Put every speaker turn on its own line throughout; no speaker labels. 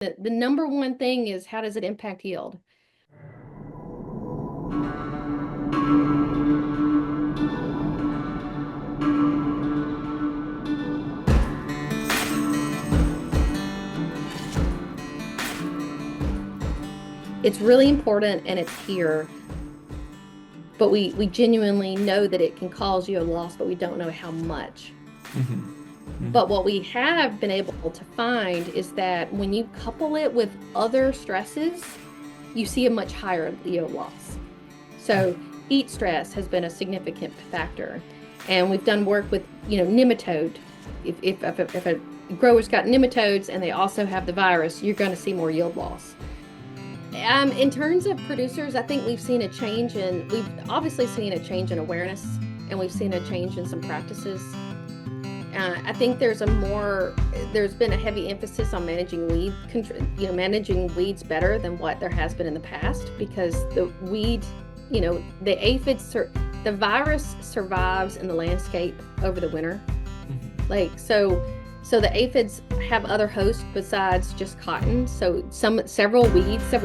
The number one thing is, how does it impact yield? It's really important and it's here, but we genuinely know that it can cause yield loss, but we don't know how much. But what we have been able to find is that when you couple it with other stresses, you see a much higher yield loss. So heat stress has been a significant factor. And we've done work with, nematode. If a grower's got nematodes and they also have the virus, you're going to see more yield loss. In terms of producers, I think we've obviously seen a change in awareness, and we've seen a change in some practices. I think there's been a heavy emphasis on managing weeds better than what there has been in the past, because the aphids, the virus survives in the landscape over the winter. So the aphids have other hosts besides just cotton. So several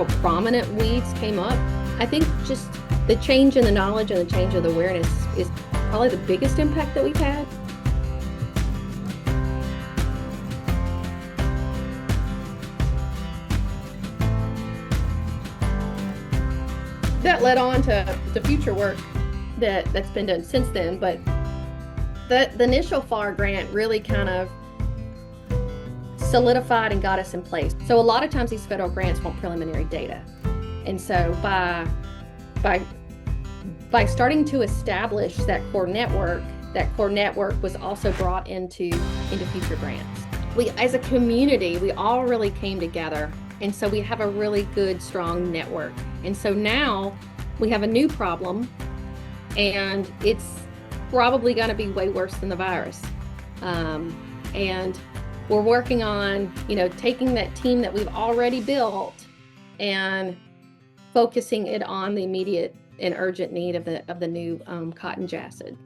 prominent weeds came up. I think just the change in the knowledge and the change of the awareness is probably the biggest impact that we've had. That led on to the future work that's been done since then, but the initial FFAR grant really kind of solidified and got us in place. So a lot of times these federal grants want preliminary data. And so by starting to establish that core network was also brought into future grants. We, as a community, we all really came together. And so we have a really good, strong network. And so now we have a new problem, and it's probably going to be way worse than the virus. And we're working on, taking that team that we've already built and focusing it on the immediate and urgent need of the new cotton jassid.